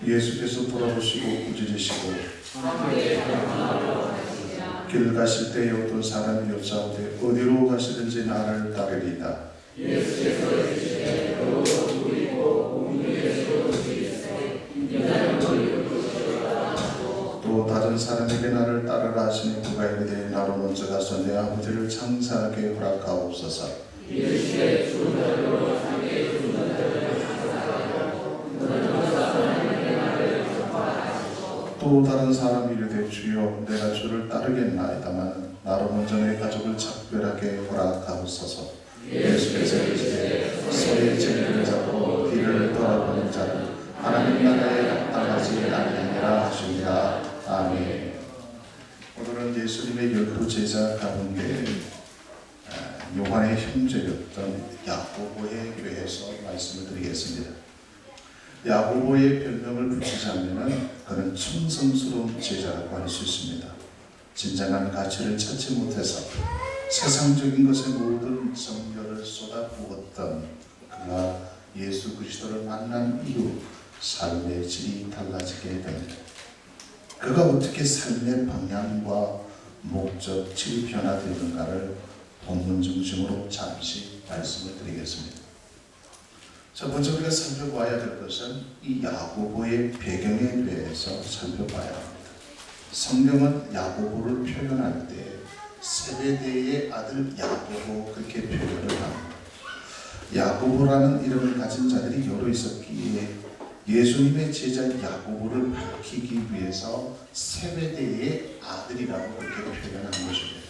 예수께서 돌아보시고 꾸짖으시고 길 가실 때에 어떤 사람이 여짜오되 어디로 가시든지 나를 따르리다. 예수께서 이르시되 너도 누리고 공중에서 주시되 인자는 너희를 부르시리라. 또 다른 사람에게 나를 따르라 하시니 그가 이르되 나로 먼저 가서 내 아버지를 창사하게 허락하옵소서. 이르시되 죽은 자들로 자기의 죽은 자들을 창사하고 너는 사람에게 나를 전파하시고. 또 다른 사람이 이르되 주여 내가 주를 따르겠나이다만 나로 먼저 내 가족을 작별하게 허락하옵소서. 예수께서 이르시되 서의 책임을 잡고 뒤를 돌아보는 자는 하나님 나라에 합당하지 아니하니라 하시니라. 아멘. 오늘은 예수님의 12 제자 가운데 요한의 형제였던 야고보에 대해서 말씀을 드리겠습니다. 야고보의 별명을 붙이자면 그는 충성스러운 제자라고 할 수 있습니다. 진정한 가치를 찾지 못해서 세상적인 것에 모든 정열을 쏟아부었던 그가 예수 그리스도를 만난 이후 삶의 질이 달라지게 됩니다. 그가 어떻게 삶의 방향과 목적질이 변화되는가를 본문 중심으로 잠시 말씀을 드리겠습니다. 첫 번째 우리가 살펴봐야 될 것은 이 야고보의 배경에 대해서 살펴봐야 합니다. 성경은 야고보를 표현할 때 세베대의 아들 야고보 그렇게 표현을 합니다. 야고보라는 이름을 가진 자들이 여러 있었기에 예수님의 제자 야고보를 밝히기 위해서 세베대의 아들이라고 그렇게 표현한 것입니다.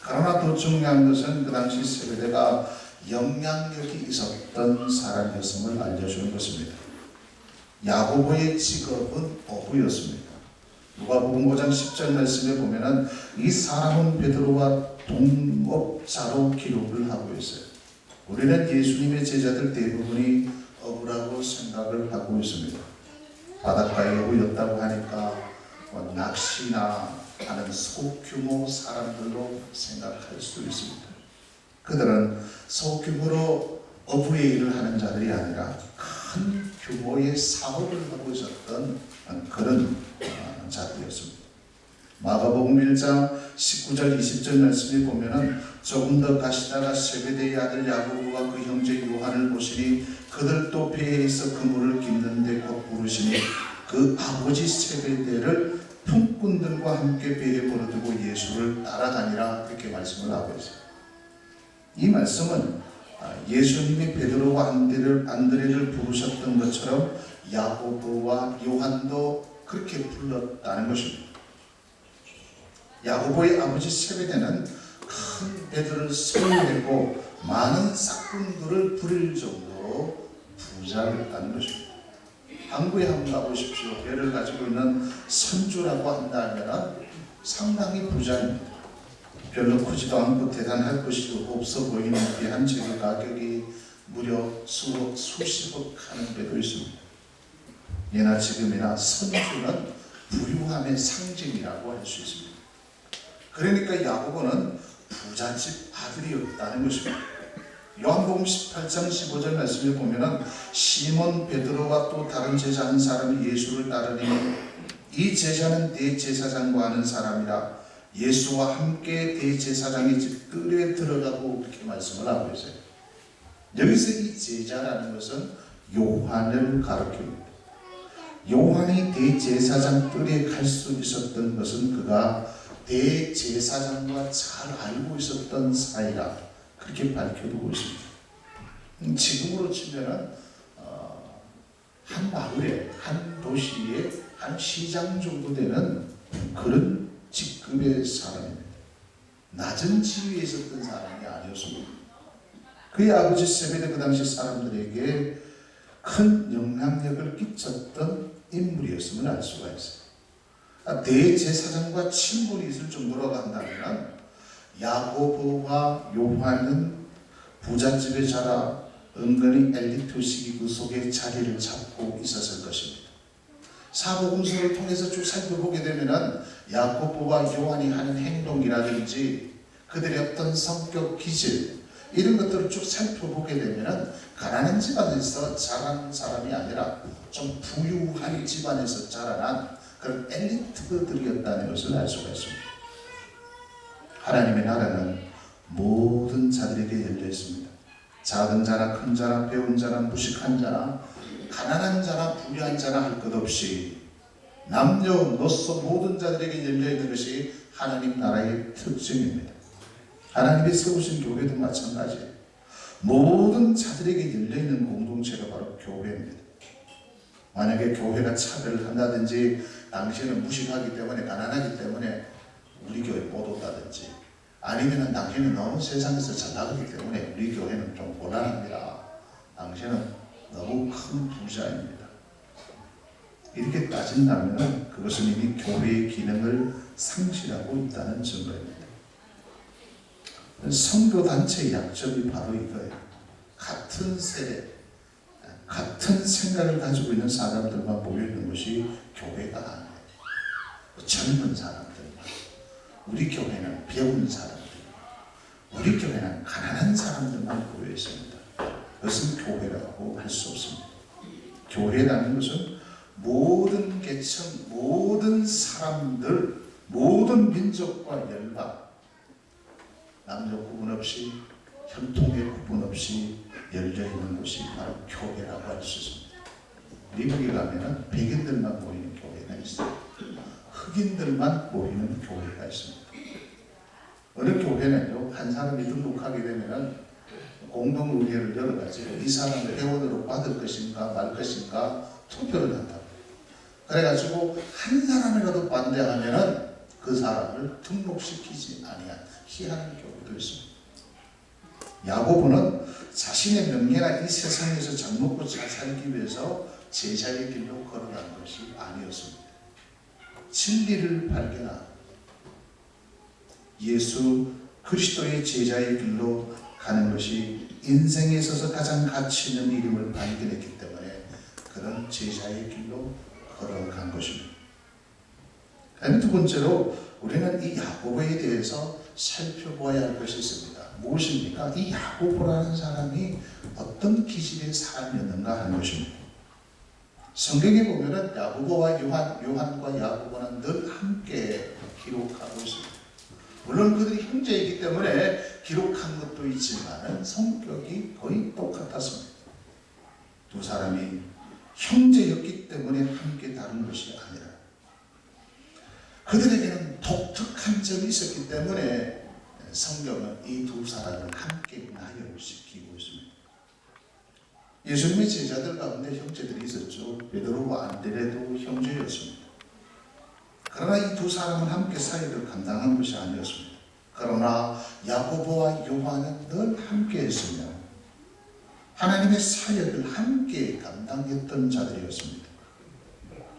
그러나 더 중요한 것은 그 당시 세베대가 영향력이 있었던 사람이었음을 알려주는 것입니다. 야고보의 직업은 어부였습니다. 누가복음 5장 10절 말씀에 보면은 이 사람은 베드로와 동업자로 기록을 하고 있어요. 우리는 예수님의 제자들 대부분이 어부라고 생각을 하고 있습니다. 바닷가에 어부였다고 하니까 낚시나 하는 소규모 사람들로 생각할 수 있습니다. 그들은 소규모로 어부의 일을 하는 자들이 아니라 큰 규모의 사업을 하고 있었던 그런 자들이었습니다. 마가복음 1장 19절 20절 말씀에 보면은 조금 더 가시다가 세베대의 아들 야고보와 그 형제 요한을 보시니 그들도 배에 있어 그물을 깁는데 곧 부르시니 그 아버지 세베대를 품꾼들과 함께 배에 버려두고 예수를 따라다니라 그렇게 말씀을 하고 있어요. 이 말씀은 예수님이 베드로와 안드레를 부르셨던 것처럼 야고보와 요한도 그렇게 불렀다는 것입니다. 야고보의 아버지 세베대는 큰 배들을 소유하고 많은 싹군들을 부릴 정도로 부자였다는 것입니다. 항구에 한번 가보십시오. 배를 가지고 있는 선주라고 한다면 상당히 부자입니다. 별로 크지도 않고 대단할 것이 없어 보이는 배 한 척의 가격이 무려 수억, 수십억 하는 배도 있습니다. 예나 지금이나 선주는 부유함의 상징이라고 할 수 있습니다. 그러니까 야고보는 부잣집 아들이었다는 것입니다. 요한복음 18장 15절 말씀에 보면은 시몬 베드로와 또 다른 제자 한 사람이 예수를 따르니 이 제자는 대제사장과 하는 사람이라 예수와 함께 대제사장의 집 뜰에 들어가고 그렇게 말씀을 하고 있어요. 여기서 이 제자라는 것은 요한을 가리킵니다. 요한이 대제사장 뜰에 갈 수 있었던 것은 그가 대제사장과 잘 알고 있었던 사이라 그렇게 밝혀두고 있습니다. 지금으로 치면은 한 마을에, 한 도시에, 한 시장 정도 되는 그런 직급의 사람입니다. 낮은 지위에 있었던 사람이 아니었습니다. 그의 아버지 세베대 그 당시 사람들에게 큰 영향력을 끼쳤던 인물이었음을 알 수가 있어요. 대제사장과 친분이 있을 정도라고 한다면 야고보와 요한은 부잣집에 자라 은근히 엘리트식이 그 속에 자리를 잡고 있었을 것입니다. 사복음서를 통해서 쭉 살펴보게 되면은 야고보와 요한이 하는 행동이라든지 그들의 어떤 성격 기질 이런 것들을 쭉 살펴보게 되면 가난한 집안에서 자란 사람이 아니라 좀 부유한 집안에서 자라난 그런 엘리트들이었다는 것을 알 수가 있습니다. 하나님의 나라는 모든 자들에게 열려 있습니다. 작은 자나 큰 자나 배운 자나 무식한 자나 가난한 자나 부유한 자나 할 것 없이 남녀노소 모든 자들에게 열려 있는 것이 하나님 나라의 특징입니다. 하나님이 세우신 교회도 마찬가지예요. 모든 자들에게 열려있는 공동체가 바로 교회입니다. 만약에 교회가 차별을 한다든지 당신은 무식하기 때문에 가난하기 때문에 우리 교회 못 온다든지 아니면 당신은 너무 세상에서 잘 나가기 때문에 우리 교회는 좀 곤란합니다. 당신은 너무 큰 부자입니다. 이렇게 따진다면 그것은 이미 교회의 기능을 상실하고 있다는 증거입니다. 선교단체의 약점이 바로 이거예요. 같은 세대, 같은 생각을 가지고 있는 사람들만 모여있는 것이 교회가 아니에요. 젊은 사람들만, 우리 교회는 배운 사람들, 우리 교회는 가난한 사람들만 모여있습니다. 그것은 교회라고 할 수 없습니다. 교회라는 것은 모든 계층, 모든 사람들, 모든 민족과 열방, 남녀 구분 없이 혈통의 구분 없이 열려있는 것이 바로 교회라고 할 수 있습니다. 미국에 가면 백인들만 모이는 교회가 있어요. 흑인들만 모이는 교회가 있습니다. 어느 교회는요, 한 사람이 등록하게 되면 공동의회를 열어가지고 이 사람을 회원으로 받을 것인가 말 것인가 투표를 한다. 그래가지고 한 사람이라도 반대하면 그 사람을 등록시키지 아니한 희한한 경우도 있습니다. 야고보는 자신의 명예나 이 세상에서 잘 먹고 잘 살기 위해서 제자의 길로 걸어간 것이 아니었습니다. 진리를 발견하고 예수 그리스도의 제자의 길로 가는 것이 인생에 있어서 가장 가치 있는 이름을 발견했기 때문에 그런 제자의 길로 걸어간 것입니다. 두 번째로 우리는 이 야고보에 대해서 살펴보아야 할 것이 있습니다. 무엇입니까? 이 야고보라는 사람이 어떤 기질의 사람이었는가 하는 것입니다. 성경에 보면 야고보와 요한과 야고보는 늘 함께 기록하고 있습니다. 물론 그들이 형제이기 때문에 기록한 것도 있지만 성격이 거의 똑같았습니다. 두 사람이 형제였기 때문에 함께 다른 것이 아니라 그들에게는 독특한 점이 있었기 때문에 성경은 이 두 사람을 함께 나열시키고 있습니다. 예수님의 제자들 가운데 형제들이 있었죠. 베드로와 안드레도 형제였습니다. 그러나 이 두 사람은 함께 사역을 감당한 것이 아니었습니다. 그러나 야고보와 요한은 늘 함께 했으며 하나님의 사역을 함께 감당했던 자들이었습니다.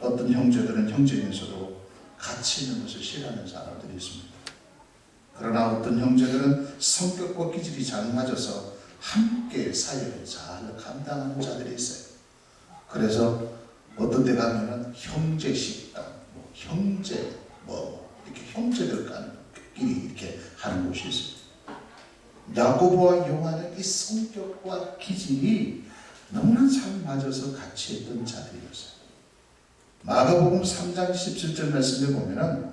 어떤 형제들은 형제면서도 가치 있는 것을 싫어하는 사람들이 있습니다. 그러나 어떤 형제들은 성격과 기질이 잘 맞아서 함께 사역을 잘 감당하는 자들이 있어요. 그래서 어떤 데 가면은 형제 식당, 형제 이렇게 형제들끼리 이렇게 하는 곳이 있습니다. 야고보와 요한은 이 성격과 기질이 너무나 잘 맞아서 같이 했던 자들이었어요. 마가복음 3장 17절 말씀에 보면은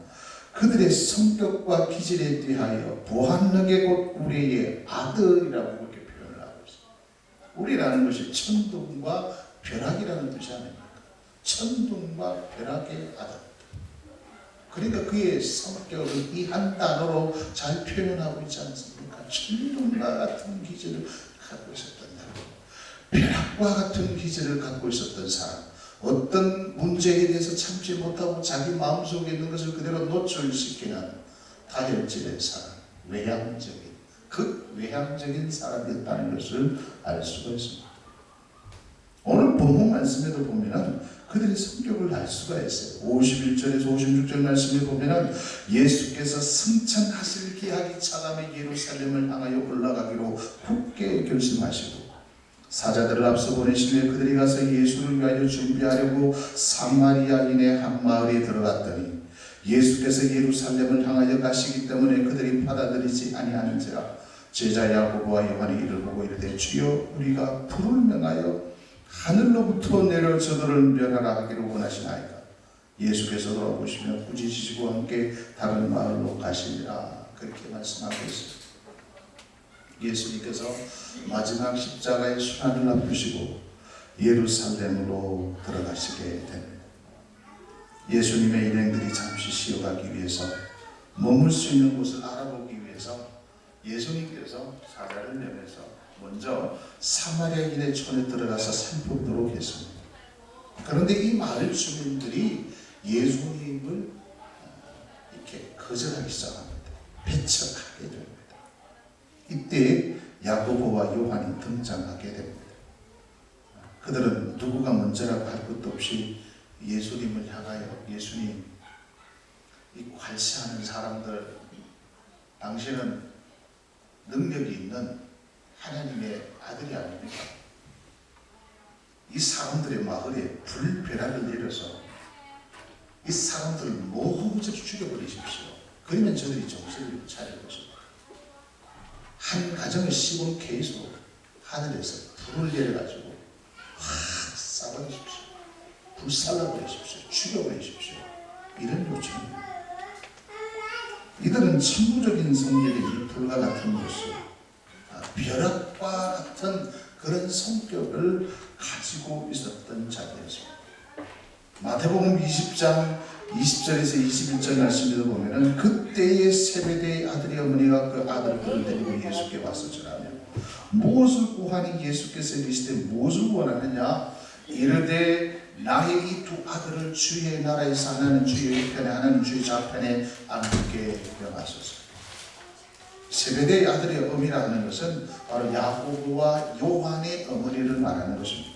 그들의 성격과 기질에 대하여 보한너게 곧 우리의 아들이라고 그렇게 표현을 하고 있습니다. 우리라는 것이 천둥과 벼락이라는 뜻이 아닙니까? 천둥과 벼락의 아들. 그러니까 그의 성격을 이 한 단어로 잘 표현하고 있지 않습니까? 천둥과 같은 기질을 갖고 있었던 사람, 벼락과 같은 기질을 갖고 있었던 사람, 어떤 문제에 대해서 참지 못하고 자기 마음속에 있는 것을 그대로 노출시키는 다혈질의 사람, 외향적인 사람이었다는 것을 알 수가 있습니다. 오늘 본문 말씀에도 보면 그들의 성격을 알 수가 있어요. 51절에서 56절 말씀에 보면 예수께서 승천하실 기약이 차감해 예루살렘을 향하여 올라가기로 굳게 결심하시고 사자들을 앞서 보내시며 그들이 가서 예수를 위하여 준비하려고 사마리아인의 한 마을에 들어갔더니 예수께서 예루살렘을 향하여 가시기 때문에 그들이 받아들이지 아니하는지라 제자 야고보와 요한이 이를 보고 이르되 주여 우리가 불을 명하여 하늘로부터 내려 저들을 멸하라 하기를 원하시나이까. 예수께서 돌아보시며 꾸짖으시고 함께 다른 마을로 가시니라. 그렇게 말씀하고 있습니다. 예수님께서 마지막 십자가의 순환을 앞두시고 예루살렘으로 들어가시게 됩니다. 예수님의 일행들이 잠시 쉬어가기 위해서 머물 수 있는 곳을 알아보기 위해서 예수님께서 사자를 내면서 먼저 사마리아인의 촌에 들어가서 살펴보도록 했습니다. 그런데 이 마을 주민들이 예수님을 이렇게 거절하기 시작합니다. 배척하게 됩니다. 이때 야고보와 요한이 등장하게 됩니다. 그들은 누구가 먼저라고 할 것도 없이 예수님을 향하여 예수님, 이 관시하는 사람들, 당신은 능력이 있는 하나님의 아들이 아닙니까? 이 사람들의 마을에 불벼락을 내려서 이 사람들을 모험적으로 죽여버리십시오. 그러면 저들이 정신을 차릴 것입니다. 한 가정의 시범 케이스로 하늘에서 불을 내려가지고 확 쏴버리십시오. 불살라버리십시오. 죽여버리십시오. 이런 요청입니다. 이들은 천부적인 성질이 불과 같은 모습, 벼락과 같은 그런 성격을 가지고 있었던 자들이었습니다. 마태복음 20장 20절에서 21절 말씀에도 보면은 그때의 세베대의 아들의 어머니가 그 아들들을 데리고 예수께 와서 전하며 무엇을 구하니 예수께서 이르시되 무엇을 원하느냐 이르되 나의 이 두 아들을 주의 나라에서 하나는 주의 우편에 하나는 주의 좌편에 앉게 명하소서. 세베대의 아들의 어머니라 하는 것은 바로 야고보와 요한의 어머니를 말하는 것입니다.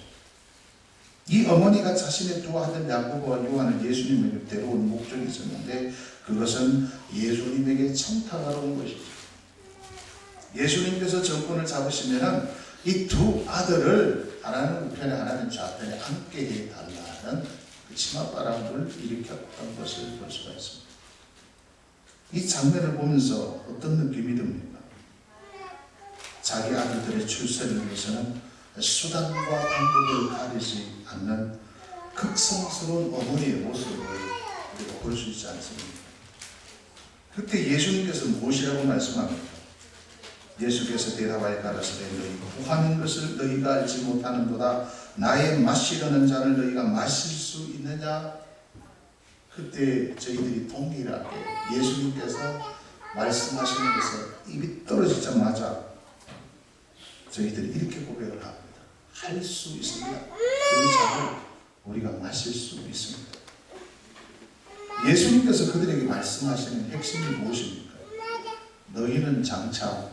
이 어머니가 자신의 두 아들 야고보와 요한을 예수님에게 데려온 목적이 있었는데 그것은 예수님에게 청탁하러 온 것이죠. 예수님께서 정권을 잡으시면은 이 두 아들을 하나는 우편에 하나는 좌편에 앉게 해달라는 그 치맛바람을 일으켰던 것을 볼 수가 있습니다. 이 장면을 보면서 어떤 느낌이 듭니까? 자기 아들들의 출세를 위해서는 수단과 방법을 가리지 않는 극성스러운 어머니의 모습을 우리가 볼 수 있지 않습니까? 그때 예수님께서 무엇이라고 말씀합니까? 예수께서 대답하여 가라사대 너희 구하는 것을 너희가 알지 못하는도다. 나의 마시려는 잔을 너희가 마실 수 있느냐? 그때 저희들이 동일하게 예수님께서 말씀하시는 것에 입이 떨어지자마자 저희들이 이렇게 고백을 합니다. 할 수 있습니다. 그 잔을 우리가 마실 수 있습니다. 예수님께서 그들에게 말씀하시는 핵심이 무엇입니까? 너희는 장차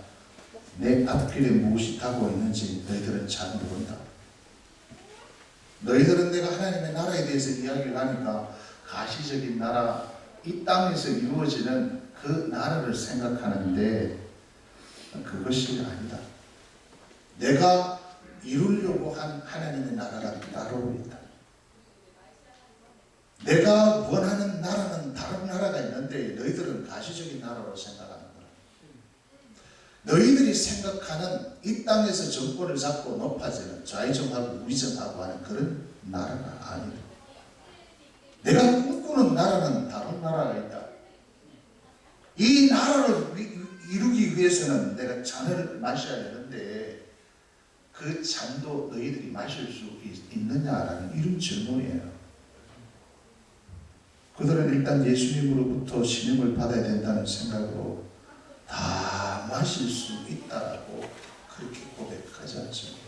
내 앞길에 무엇이 타고 있는지 너희들은 잘 모른다. 너희들은 내가 하나님의 나라에 대해서 이야기를 하니까 가시적인 나라, 이 땅에서 이루어지는 그 나라를 생각하는데 그것이 아니다. 내가 이루려고 한 하나님의 나라가 따로 있다. 내가 원하는 나라는 다른 나라가 있는데 너희들은 가시적인 나라로 생각하는 거야. 너희들이 생각하는 이 땅에서 정권을 잡고 높아지는 좌의정하고 위정하고 하는 그런 나라가 아니다. 내가 꿈꾸는 나라는 다른 나라가 있다. 이 나라를 이루기 위해서는 내가 잔을 마셔야 되는데 그 잔도 너희들이 마실 수 있느냐라는 이런 질문이에요. 그들은 일단 예수님으로부터 신임을 받아야 된다는 생각으로 다 마실 수 있다라고 그렇게 고백하지 않습니까?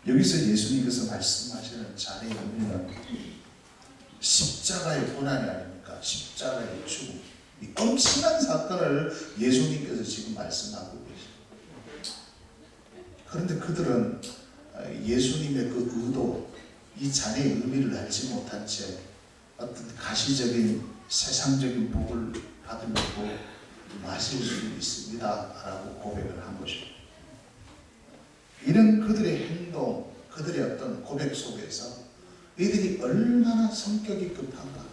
여기서 예수님께서 말씀하시는 잔의 의미는 십자가의 고난이 아닙니까? 십자가의 죽음. 이 엄청난 사건을 예수님께서 지금 말씀하고 계십니다. 그런데 그들은 예수님의 그 의도, 이 잔의 의미를 알지 못한 채 어떤 가시적인 세상적인 복을 받으려고 마실 수 있습니다 라고 고백을 한 것입니다. 이런 그들의 행동, 그들의 어떤 고백 속에서 이들이 얼마나 성격이 급한가,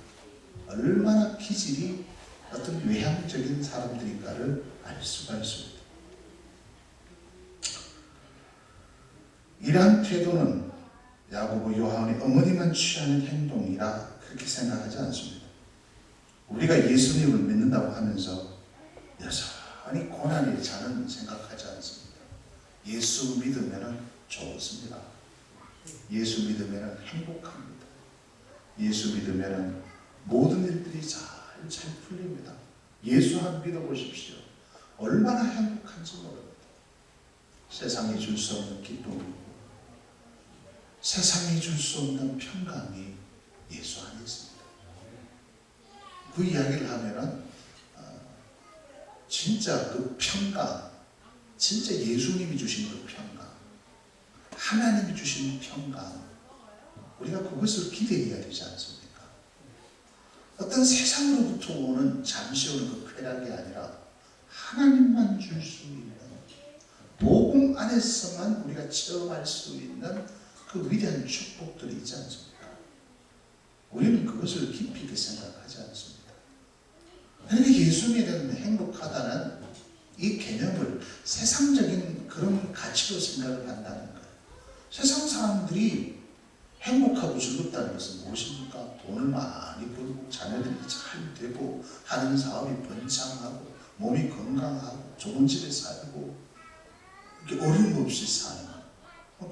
얼마나 기질이 어떤 외향적인 사람들인가를 알 수가 있습니다. 이러한 태도는 야고보 요한의 어머니만 취하는 행동이라 그렇게 생각하지 않습니다. 우리가 예수님을 믿는다고 하면서 여전히 고난이 자는 생각하지 않습니다. 예수 믿으면 좋습니다. 예수 믿으면 행복합니다. 예수 믿으면 모든 일들이 잘 풀립니다. 예수 한 믿어보십시오. 얼마나 행복한지 모릅니다. 세상이 줄 수 없는 기쁨이고 세상이 줄 수 없는 평강이 예수 안에 있습니다. 그 이야기를 하면은 진짜 그 평강, 진짜 예수님이 주신 그 평강, 하나님이 주신 평강, 우리가 그것을 기대해야 되지 않습니까? 어떤 세상으로부터 오는 잠시 오는 그 쾌락이 아니라 하나님만 줄 수 있는 복음 안에서만 우리가 체험할 수 있는 그 위대한 축복들이 있지 않습니까? 우리는 그것을 깊이 있게 생각하지 않습니다. 그러니까 예수 믿으면 행복하다는 이 개념을 세상적인 그런 가치로 생각을 한다는 거예요. 세상 사람들이 행복하고 즐겁다는 것은 무엇입니까? 돈을 많이 벌고 자녀들이 잘 되고 하는 사업이 번창하고 몸이 건강하고 좋은 집에 살고 이렇게 어려움 없이 사는,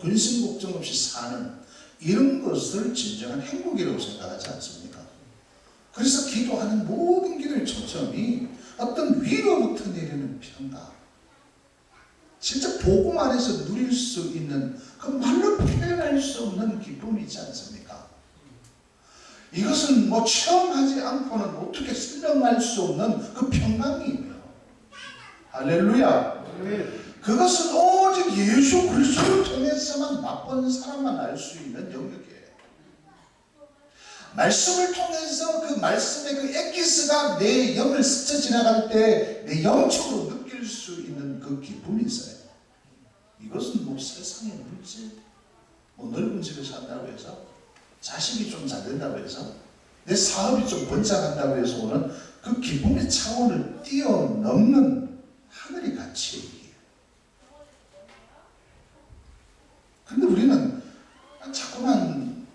근심 걱정 없이 사는 이런 것을 진정한 행복이라고 생각하지 않습니까? 그래서 기도하는 모든 기도의 초점이 어떤 위로부터 내리는 평강, 진짜 복음 안에서 누릴 수 있는 그 말로 표현할 수 없는 기쁨이 있지 않습니까? 이것은 뭐 체험하지 않고는 어떻게 설명할 수 없는 그 평강이에요. 할렐루야. 그것은 오직 예수 그리스도를 통해서만 맛본 사람만 알 수 있는 영역이에요. 말씀을 통해서 그 말씀의 그 엑기스가 내 영을 스쳐 지나갈 때 내 영적으로 느낄 수 있는 그 기쁨이 있어요. 이것은 뭐 세상의 물질, 뭐 넓은 집에 산다고 해서, 자식이 좀 잘 된다고 해서, 내 사업이 좀 번창한다고 해서 오는 그 기쁨의 차원을 뛰어넘는 하늘의 가치예요. 그런데 우리는 자꾸만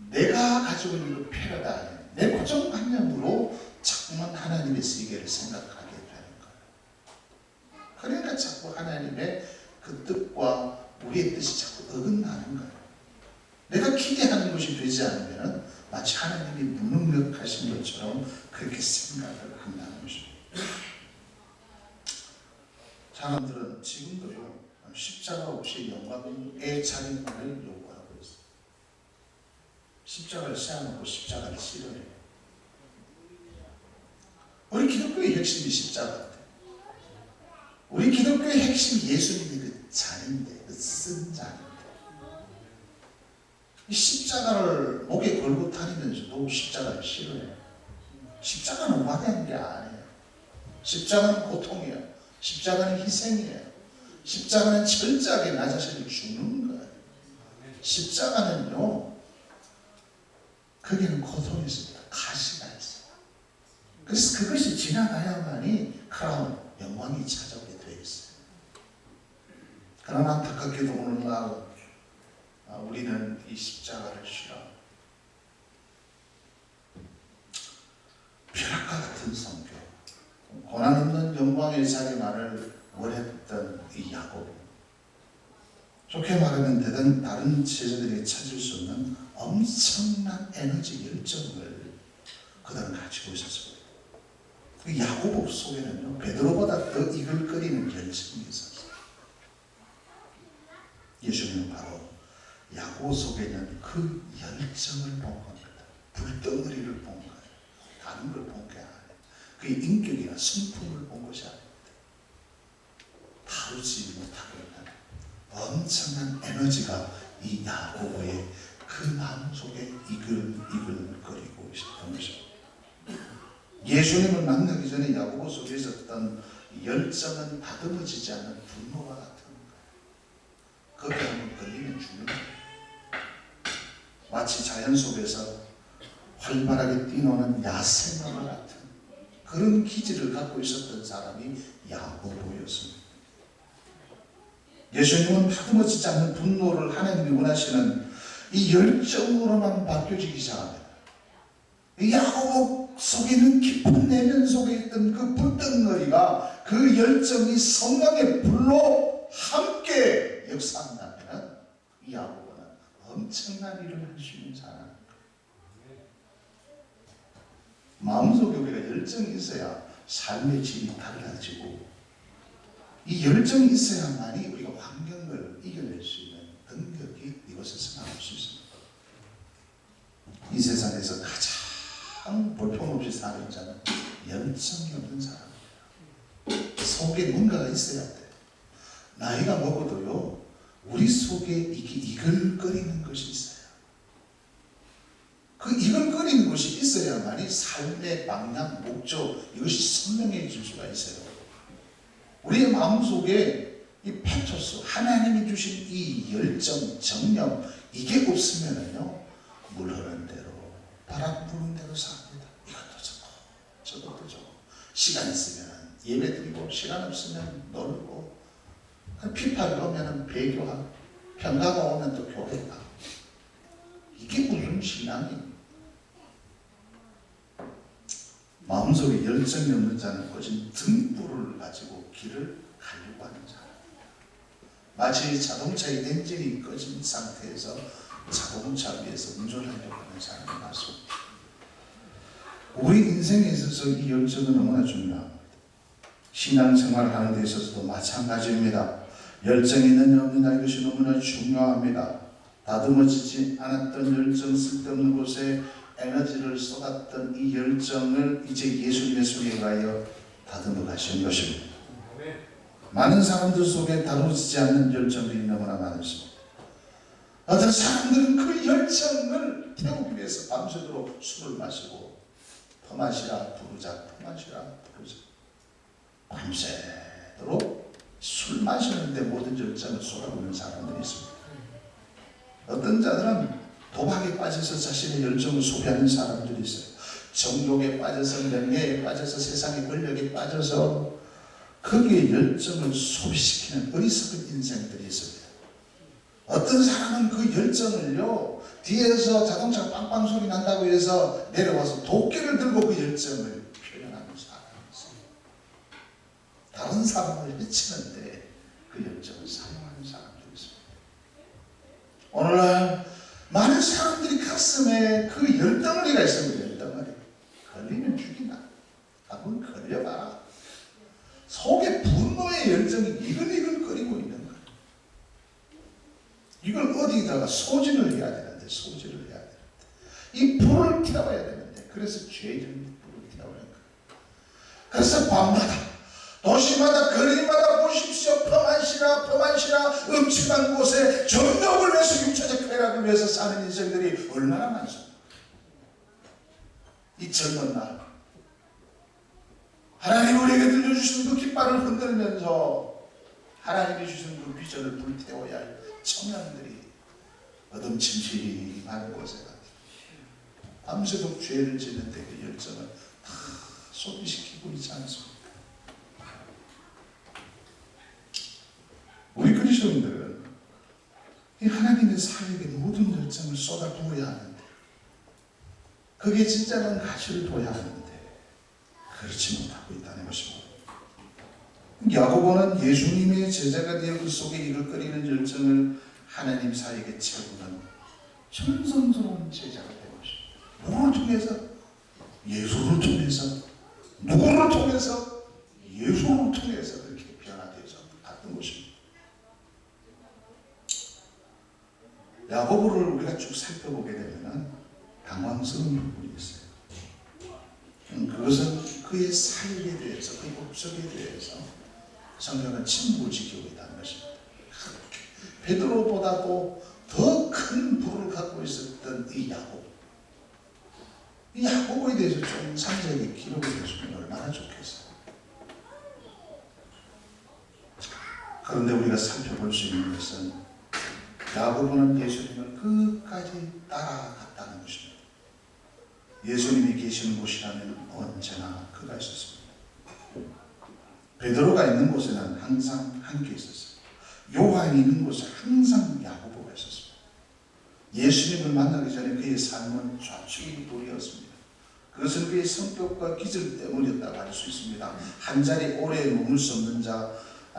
내가 가지고 있는 그 패러다임, 내 고정관념으로 자꾸만 하나님의 세계를 생각하게 되는 거예요. 그러니까 자꾸 하나님의 그 뜻과 우리의 뜻이 자꾸 어긋나는 거예요. 내가 기대하는 것이 되지 않으면 마치 하나님이 무능력하신 것처럼 그렇게 생각을 한다는 것입니다. 사람들은 지금도요, 십자가 없이 영광의 자리만을 요구하고 있어요. 십자가를 세워놓고 십자가를 싫어해요. 우리 기독교의 핵심이 십자가인데, 우리 기독교의 핵심이 예수님의 그 잔인데, 그 쓴 잔인데, 이 십자가를 목에 걸고 다니면서도 십자가를 싫어해요. 십자가는 와대한 게 아니에요. 십자가는 고통이에요. 십자가는 희생이에요. 십자가는 철저하게 나 자신을 죽는 거예요. 십자가는요, 거기는 고통이 있습니다. 가시가 있어요. 그래서 그것이 지나가야만이 크라운, 영광이 찾아오게 되어 있어요. 그러나 안타깝게도 오늘날 우리는 이 십자가를 싫어합니다. 벼락과 같은 성교, 고난 없는 영광의 자리만을 원했던 이 야곱, 좋게 말하면 다른 제자들이 찾을 수 없는 엄청난 에너지 열정을 그들은 가지고 있었습니다. 그 야곱 속에는요, 베드로보다 더 이글거리는 열정이 있었어요. 예수님은 바로 야곱 속에 있는 그 열정을 본 겁니다. 불덩어리를 본 거예요. 다른 걸 본 게 아니에요. 그 인격이나 성품을 본 것이 아닙니다. 다루지 못하고 있는 엄청난 에너지가 이 야고보의 그 마음 속에 이글이글거리고 있었던 것입니다. 예수님을 만나기 전에 야고보 속에 있었던 열정은 다듬어지지 않는 분노와 같은 거예요. 거기에 한번 걸리면 죽는 거예요. 마치 자연 속에서 활발하게 뛰노는 야생마와 같은 그런 기질을 갖고 있었던 사람이 야고보였습니다. 예수님은 파묻히지 않는 분노를 하나님이 원하시는 이 열정으로만 바뀌어지기 시작합니다. 이 야곱 속에는 깊은 내면 속에 있던 그 불덩어리가, 그 열정이 성령의 불로 함께 역사한다면 이 야곱은 엄청난 일을 할 수 있는 사람. 마음속에 우리가 열정이 있어야 삶의 질이 달라지고, 이 열정이 있어야만이 우리가 환경을 이겨낼 수 있는 능력이 이곳에서 나올 수 있습니다. 이 세상에서 가장 볼품없이 사는 자는 열정이 없는 사람입니다. 속에 뭔가가 있어야 돼요. 나이가 먹어도요, 우리 속에 이게 이글거리는 것이 있어요. 그 이글거리는 것이 있어야만이 삶의 방향, 목적, 이것이 선명해질 수가 있어요. 우리의 마음속에 이 패토스, 하나님이 주신 이 열정, 정령, 이게 없으면은요, 물 흐르는 대로, 바람 부는 대로 삽니다. 이것도 저거, 저것도 저거. 시간 있으면 예배 드리고, 시간 없으면 놀고, 피파를 오면 배교하고, 평가가 오면 또 교회가. 이게 무슨 신앙이에요? 마음속에 열정이 없는 자는 꺼진 등불을 가지고 길을 가려고 하는 사람. 마치 자동차의 엔진이 꺼진 상태에서 자동차 위에서 운전하려고 하는 사람이 맞습니다. 우리 인생에 있어서 이 열정은 너무나 중요합니다. 신앙생활을 하는 데 있어서도 마찬가지입니다. 열정이 있느냐 없느냐, 이것이 너무나 중요합니다. 다듬어지지 않았던 열정, 쓸데없는 곳에 에너지를 쏟았던 이 열정을 이제 예수님의 손에 가여 다듬어 가시는 것입니다. 많은 사람들 속에 다루어지지 않는 열정들이 너무나 많습니다. 어떤 사람들은 그 열정을 태우기 위해서 밤새도록 술을 마시고, 퍼마시라 부르자, 퍼마시라 부르자, 밤새도록 술 마시는데 모든 열정을 쏟아부는 사람들이 있습니다. 어떤 자들은 도박에 빠져서 자신의 열정을 소비하는 사람들이 있어요. 정욕에 빠져서, 명예에 빠져서, 세상의 권력에 빠져서 거기에 열정을 소비시키는 어리석은 인생들이 있습니다. 어떤 사람은 그 열정을요, 뒤에서 자동차 빵빵 소리 난다고 해서 내려와서 도끼를 들고 그 열정을 표현하는 사람이 있어요. 다른 사람을 해치는데 그 열정을 사용하는 사람들이 있습니다. 오늘날 많은 사람들이 가슴에 그 열덩어리가 있습니다. 열덩어리. 걸리면 죽이나. 한번 걸려봐라. 속에 분노의 열정이 이글이글거리고 있는 거예요. 이걸 어디다가 소진을 해야 되는데, 소진을 해야 되는데, 이 불을 태워야 되는데, 그래서 죄를 불을 태우는 거예요. 그래서 밤마다, 도시마다, 거리마다 보십시오. 펌한시라, 펌한시라, 음침한 곳에 정욕을 위해서, 육체적 쾌락을 위해서 사는 인생들이 얼마나 많습니까? 이 젊은 날, 하나님 우리에게 들려주신 그 깃발을 흔들면서 하나님이 주신 그 비전을 불태워야 할 청년들이 어둠침침한 곳에 가서 밤새도록 죄를 짓는데 그 열정을 다 소비시키고 있지 않습니까? 우리 그리스도인들은 이 하나님의 사역에 모든 열정을 쏟아부어야 하는데, 그게 진짜는 가치를 둬야 하는데 그렇지 못하고 있다는 것입니다. 야고보는 예수님의 제자가 되어 그 속에 이글거리는 열정을 하나님 사역에 채우는 천성스러운 제자가 되고 있습니다. 누구를 통해서? 예수를 통해서. 누구를 통해서? 예수를 통해서 그렇게 변화되어서 갔던 것입니다. 야고보를 우리가 쭉 살펴보게 되면 당황스러운 부분이 있어요. 그것은 그의 사역에 대해서, 그의 목적에 대해서 성경은 침묵을 지키고 있다는 것입니다. 베드로보다도 더 큰 부를 갖고 있었던 이 야고보, 이 야고보에 대해서 좀 상세하게 기록을 해주면 얼마나 좋겠어요. 그런데 우리가 살펴볼 수 있는 것은 야고보는 예수님을 끝까지 따라갔다는 것입니다. 예수님이 계시는 곳이라면 언제나 그가 있었습니다. 베드로가 있는 곳에는 항상 함께 있었어요. 요한이 있는 곳에 항상 야고보가 있었습니다. 예수님을 만나기 전에 그의 삶은 좌충우돌이었습니다. 그것은 그의 성격과 기질 때문이었다고 할 수 있습니다. 한 자리 오래 머물 수 없는 자,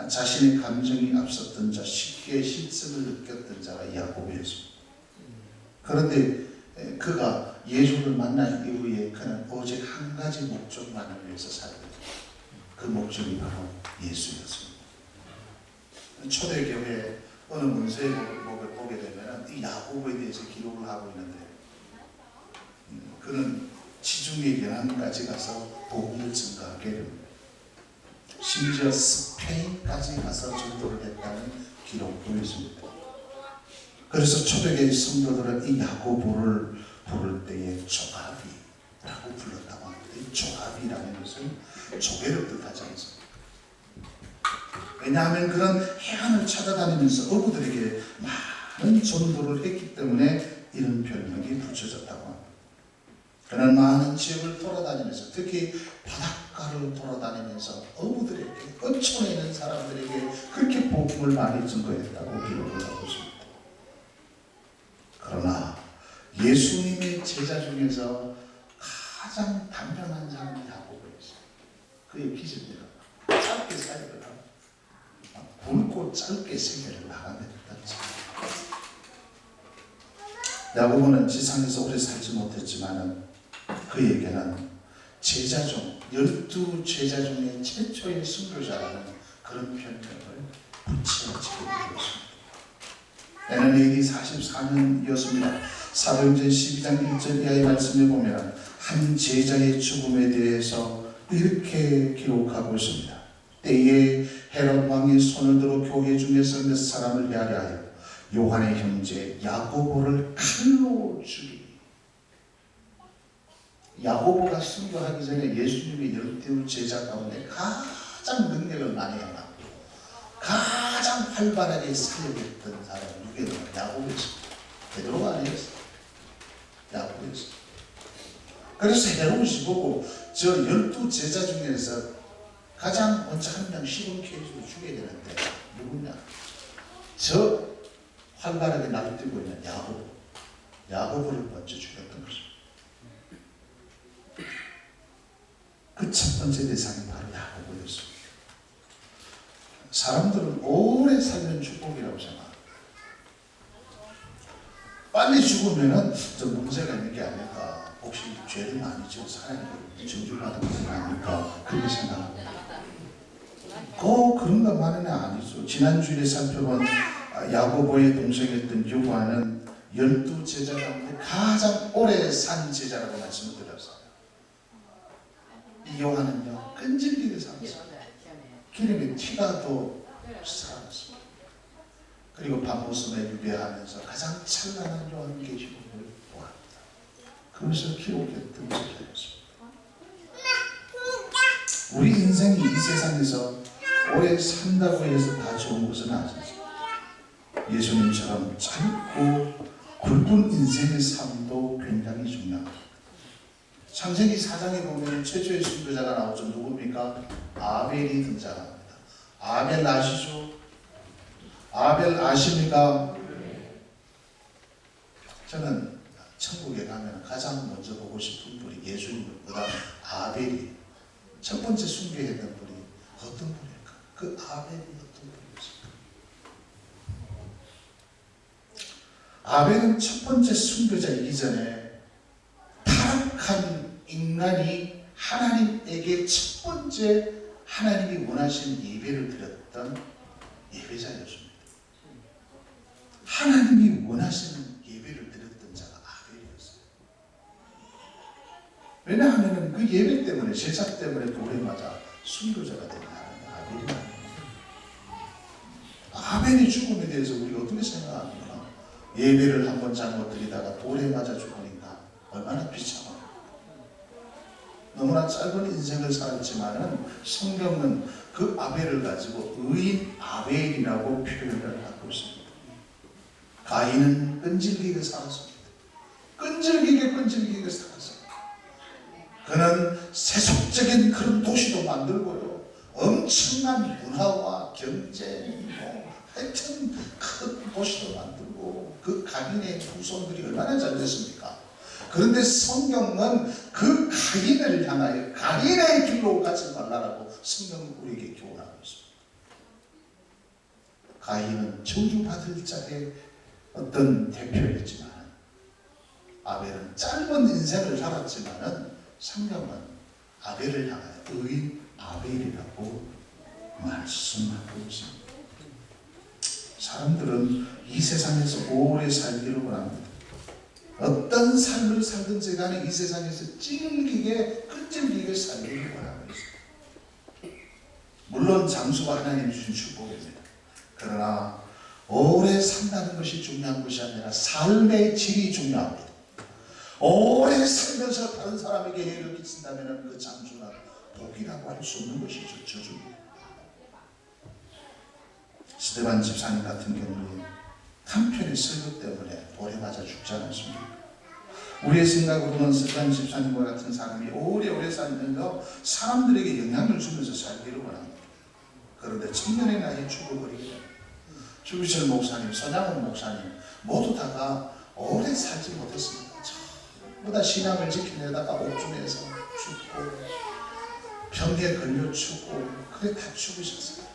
자신의 감정이 앞섰던 자, 쉽게 실증을 느꼈던 자가 야고보였습니다. 그런데 그가 예수를 만난 이후에 그는 오직 한 가지 목적만을 위해서 살게 됩니다. 그 목적이 바로 예수였습니다. 초대교회 어느 문서를 보게 되면 이 야고보에 대해서 기록을 하고 있는데 그는 지중해 연안까지 가서 복음을 증거하게 됩니다. 심지어 스페인까지 가서 전도를 했다는 기록도 있습니다. 그래서 초대교회 성도들은 이 야고보를 부를 때에 조갑이라고 불렀다고 합니다. 이 조갑이라는 것은 조개를 뜻하지 않습니다. 왜냐하면 그런 해안을 찾아다니면서 어부들에게 많은 전도를 했기 때문에 이런 별명이 붙여졌다고 합니다. 그는 많은 지역을 돌아다니면서 특히 바닷가를 돌아다니면서 어부들에게 어촌에 있는 사람들에게 그렇게 복음을 많이 증거했다고 기록을 하고 있습니다. 그러나 예수님의 제자 중에서 가장 단명한 사람이 야고보였어요. 그의 기질대로 짧게 사역을 하고 굵고 짧게 세계를 나가는 듯하지. 야고보는 지상에서 오래 살지 못했지만 그에게는 제자 중 12제자 중에 최초의 순교자라는 그런 별명을 붙여지게 되었습니다. 때는 AD 44년이었습니다. 사도행전 12장 1절 이하의 말씀에 보면 한 제자의 죽음에 대해서 이렇게 기록하고 있습니다. 때에 헤롯 왕이 손을 들어 교회 중에서 몇 사람을 해하려 하여 요한의 형제 야고보를 칼로 죽이니. 야고보가 순교하기 전에 예수님의 12 제자 가운데 가장 능력을 많이 행하고 가장 활발하게 사역했던 사람은 누구였나요? 야고보였습니다. 베드로가 아니었어요. 야고보였습니다. 그래서 헤롯이 보고 저 12 제자 중에서 가장 먼저 한 명 시범 케이스로 죽여야 되는데 누구냐? 저 활발하게 날뛰고 있는 야고보를 먼저 죽였던 것입니다. 그 첫 번째 대상이 바로 야고보였습니다. 사람들은 오래 살면 축복이라고 생각합니다. 빨리 죽으면은 좀 문제가 있는 게 아닐까, 혹시 죄를 많이 지어서 하나님께 저주받은 것은 아닐까, 그렇게 생각합니다. 그런 것만은 아니죠. 지난주에 살펴본 야고보의 동생이었던 요한은 12 제자 가운데 가장 오래 산 제자라고 말씀을 드렸어요. 이 요한은요, 끈질기게 살았어요. 기름에 티가 더 살았습니다. 그리고 밤모습에 유배하면서 가장 찬란한 요한계시록을 보았다. 그것을 기록했던 제자였습니다. 우리 인생이 이 세상에서 오래 산다고 해서 다 좋은 것은 아니죠. 예수님처럼 짧고 굵은 인생의 삶도 굉장히 중요합니다. 창세기 4장에 보면 최초의 순교자가 나오죠. 누굽니까? 아벨이 등장합니다. 아벨 아시죠? 아벨 아십니까? 저는 천국에 가면 가장 먼저 보고 싶은 분이 예수님을, 그 다음 아벨이. 첫 번째 순교했던 분이 어떤 분일까? 그 아벨이 어떤 분이었을까? 아벨은 첫 번째 순교자이기 전에 타락한 인간이 하나님에게 첫 번째 하나님이 원하시는 예배를 드렸던 예배자였습니다. 하나님이 원하시는 예배를 드렸던 자가 아벨이었어요. 왜냐하면 그 예배 때문에, 제사 때문에 돌에 맞아 순교자가 된 사람이 아벨이 아닙니다. 아벨의 죽음에 대해서 우리가 어떻게 생각합니까? 예배를 한번 잘못 드리다가 돌에 맞아 죽으니까 얼마나 비참합니까? 너무나 짧은 인생을 살았지만은 성경은 그 아벨을 가지고 의인 아벨이라고 표현을 하고 있습니다. 가인은 끈질기게 살았습니다. 끈질기게 살았습니다. 그는 세속적인 그런 도시도 만들고요, 엄청난 문화와 경제, 하여튼 큰 도시도 만들고 그 가인의 후손들이 얼마나 잘 됐습니까? 그런데 성경은 그 가인을 향하여 가인의 길로 가지 말라라고 성경은 우리에게 교훈하고 있습니다. 가인은 저주받을 자의 어떤 대표였지만 아벨은 짧은 인생을 살았지만은 성경은 아벨을 향하여 의인 아벨이라고 말씀하고 있습니다. 사람들은 이 세상에서 오래 살기를 원합니다. 어떤 삶을 살든지 간에 이 세상에서 끈질기게 살기를 원하고 있습니다. 물론 장수가 하나님 주신 축복입니다. 그러나 오래 산다는 것이 중요한 것이 아니라 삶의 질이 중요합니다. 오래 살면서 다른 사람에게 해를 끼친다면 그 장수는 복이라고 할 수 없는 것이죠. 저주입니다. 스데반 집사님 같은 경우에 한편의 설교 때문에 돌에 맞아 죽지 않았습니다. 우리의 생각으로는 스데반 집사님과 같은 사람이 오래오래 살면서 사람들에게 영향을 주면서 살기를 원합니다. 그런데 청년의 나이에 죽어버리게 됩니다. 주기철 목사님, 서장훈 목사님 모두 다가 오래 살지 못했습니다. 전부 다 신앙을 지키려다가 옥중에서 죽고 병에 걸려 죽고 그래 다 죽으셨어요.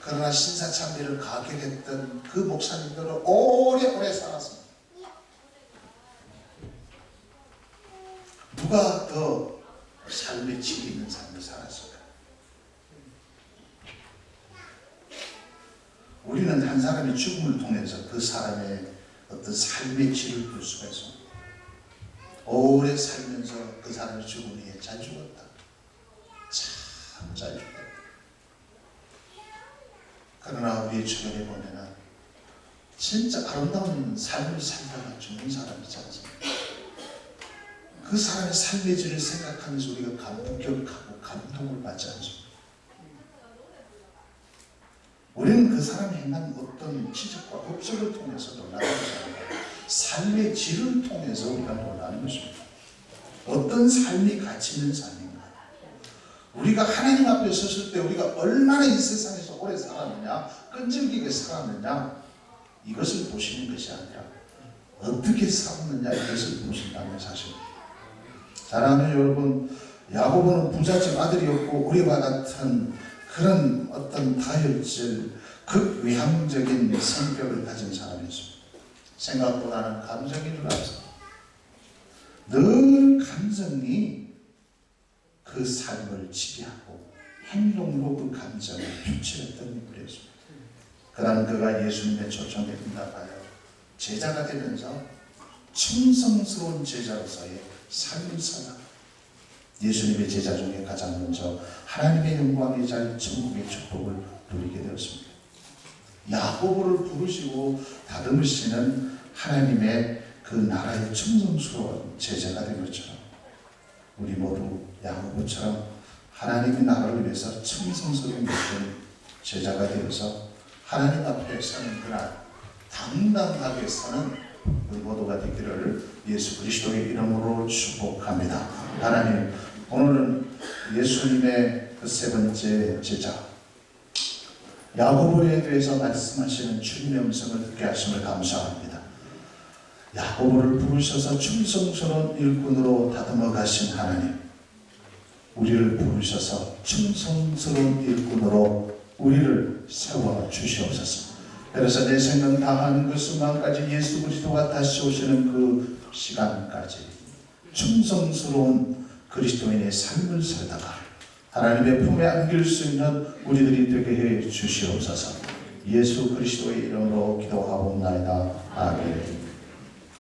그러나 신사참배를 가격했던 그 목사님들은 오래오래 살았습니다. 누가 더 삶의 질이 있는 삶을 살았을까? 우리는 한 사람의 죽음을 통해서 그 사람의 어떤 삶의 질을 볼 수가 있습니다. 오래 살면서 그 사람이 죽음 후에 잘 죽었다. 참 잘 죽었다. 그러나 우리의 주변에 보면은 진짜 아름다운 삶을 살다가 죽는 사람이 있지 않습니까? 그 사람의 삶의 질을 생각하면서 우리가 감격하고 감동을 받지 않습니까? 우리는 그 사람이 행한 어떤 기적과 업적을 통해서 놀라는 것이 아니라 삶의 질을 통해서 우리가 놀라는 것입니다. 어떤 삶이 가치 있는 삶인가? 우리가 하나님 앞에 섰을 때 우리가 얼마나 이 세상에서 오래 살았느냐, 끈질기게 살았느냐, 이것을 보시는 것이 아니라 어떻게 살았느냐 이것을 보신다는 사실입니다. 사랑하는 여러분, 야고보는 부잣집 아들이었고 우리와 같은 그런 어떤 다혈질, 극외향적인 성격을 가진 사람이었습니다. 생각보다는 감정이 들어왔습니다. 늘 감정이 그 삶을 지배하고 행동으로 그 감정을 표출했던 인물이었습니다. 그러나 그가 예수님의 초청에 응답하여 제자가 되면서 충성스러운 제자로서의 삶을 살아 예수님의 제자 중에 가장 먼저 하나님의 영광이자 천국의 축복을 누리게 되었습니다. 야고보를 부르시고 다듬으시는 하나님의 그 나라의 충성스러운 제자가 된 것처럼 우리 모두 야고보처럼 하나님의 나라를 위해서 충성스러운 제자가 되어서 하나님 앞에 서는 그날 당당하게 서는 우리 모두가 되기를 예수 그리스도의 이름으로 축복합니다. 하나님, 오늘은 예수님의 그 세 번째 제자 야고보에 대해서 말씀하시는 주님의 음성을 듣게 하심을 감사합니다. 야고보를 부르셔서 충성스러운 일꾼으로 다듬어 가신 하나님, 우리를 부르셔서 충성스러운 일꾼으로 우리를 세워 주시옵소서. 그래서 내 생명 다하는 그 순간까지 예수 그리스도가 다시 오시는 그 시간까지 충성스러운 그리스도인의 삶을 살다가 하나님의 품에 안길 수 있는 우리들이 되게 해 주시옵소서. 예수 그리스도의 이름으로 기도하옵나이다. 아멘.